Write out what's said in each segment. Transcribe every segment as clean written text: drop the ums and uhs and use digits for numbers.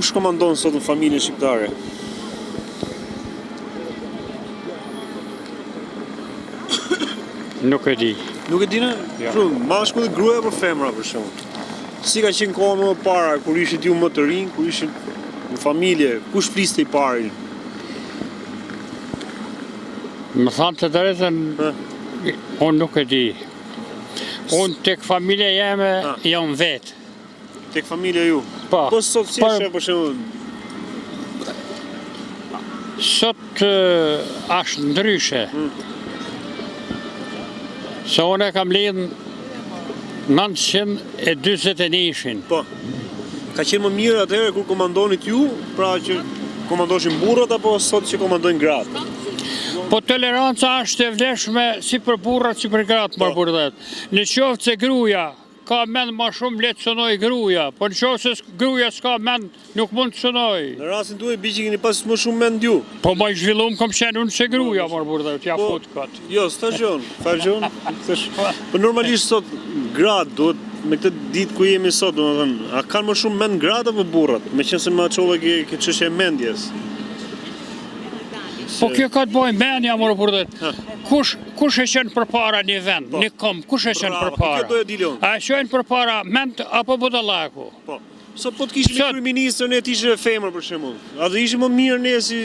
kush komandon sot në familjen shqiptare? Nuk e di. Nuk e di në? Ja. Shumë, mashkull dhe gruaja për femra për shembull. Si ka qenë koha më para, kur ishit ju më të rinj, kur ishin në familje, kush fliste i pari? Më thanë të drejtën, unë nuk e di. Unë tek familja jeme jam vetë. Tek familja ju? Po. Po sot si e shef për shembull? Sot është ndryshe. Se unë e kam lidhë 941-shin. Po. Ka qenë më mirë atëherë kur komandonit ju, pra që komandoshin burrat apo sot që komandojnë gratë? Po toleranca është e vlefshme si për burrat si për gratë, më burdhet. Në qoftë se gruaja ka mend më shumë le të synoj gruaja, po në qoftë se gruaja s'ka mend nuk mund të synoj. Në rastin tuaj biçi keni pas më shumë mend ju. Po më zhvillum kom qenë unë se gruaja, më burdhet, ja fut kat. Jo, stacion, fajon. Po normalisht sot gratë duhet me këtë ditë ku jemi sot, domethënë, a kanë më shumë mend gratë apo burrat? Meqense më çova ke çështje e mendjes. Po kjo ka të bëjë mendja më burdhet. Kush e qenë përpara një vend, një kom, kush e qenë përpara? Kjo doja dilon. A qenë përpara mend apo budallaku? Po. Sot po të kishim një kryeministër ne të ishte femër për shembull. A do ishte më mirë ne si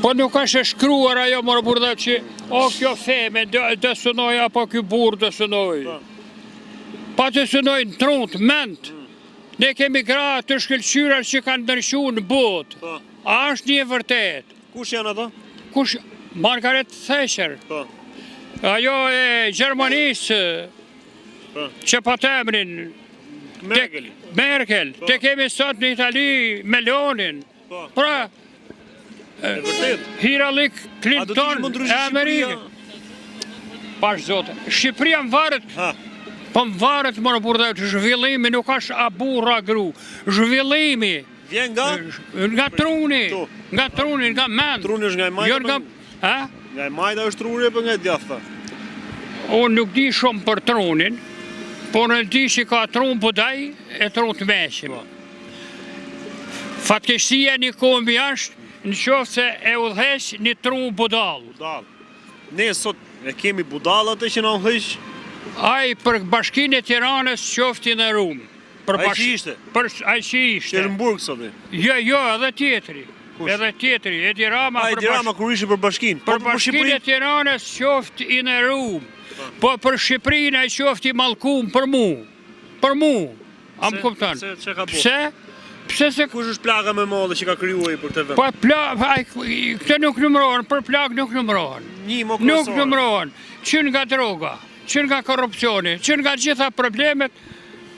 Po nuk është e shkruar ajo më burdhet që o kjo feme do synoj apo ky burr do synoj. Pa të synoj në trunt, mend. Ne kemi gra të shkëlqyra që kanë ndryshuar në botë. A është një vërtet? Kush janë ato? Kush? Margaret Thatcher. Po. Ajo e Gjermanisë, që pa temrin. Merkel. Te kemi sot në Itali Melonin. Pra, Hillary Clinton e Amerikë. Pash zote, Shqipëria më varet. Po më varet më në burdhet, zhvillimi nuk është a burra gru. Zhvillimi. Vjen nga truni, nga mend. Truni është nga e majta? Nga e majta është truni apo nga e djathta? Unë nuk di shumë për trunin, por në di që ka trun budaj e trun të meshim. Fatkeqësia një kombi është në qoftë se e udheq një trun budall. Ne sot e kemi budallat që na udheq? Ai për Bashkinë e Tiranës qofti në Rumë. Ai që ishte? Ai që ishte. Shënburg sot. Jo, edhe tjetri. Edhe tjetri, Edi Rama. Edi Rama kur ishte për Bashkinë. Për Bashkinë e Tiranës qofti i në Rumë. Po për Shqipërinë ai qofti mallkum për mu. Për mu. A më kupton? Pse? Pse se kush është plaga më e madhe që ka krijuar për këtë vend? Po këtë nuk numërohen, për plagë nuk numërohen. Nuk numërohen. Që nga droga, që nga korrupsioni, që nga gjitha problemet.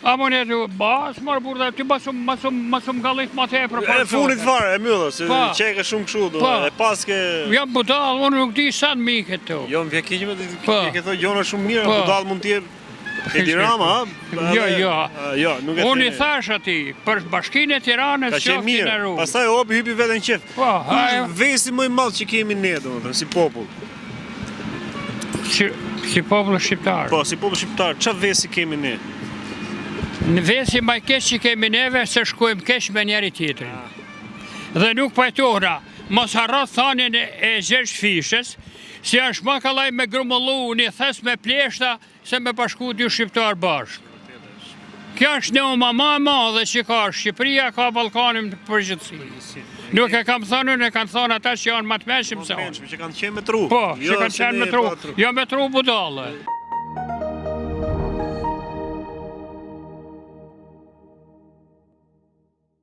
A më një bas, marë burda, ty masum gallit ma te e për parë. E funit fare, e mjëllë, se qeke shumë këshu, e paske... Jam budal, unë nuk di sa në mike të. Jo, më vjekiqme, ke thoi, jona shumë mirë, budal mund t'je... Edi Rama, ha? Jo, nuk e thine. Unë i thash ati, për Bashkinë e Tiranës qofti në Rumë. Pastaj obi hypi vete në qef. Vesi më i madh që kemi ne, domethënë, si popull. Si popull shqiptar. Po, si popull shqiptar, çfarë vesi kemi ne? Në vesi më i keq që kemi neve se shkojmë keq me njeri tjetrin. Dhe nuk pajtohna, mos harrat thanin e Gjergj Fishës, si është më kallaj me grumullu një thes me pleshta se me bashku dy shqiptar bashkë. Kjo është një mama e madhe që ka Shqipëria, ka Ballkanin në përgjithësi. Nuk e kam thënë, e kanë thënë ata që janë më të mëshëm se unë. Që kanë qenë me tru. Po, që kanë qenë me tru. Jo me tru budallë.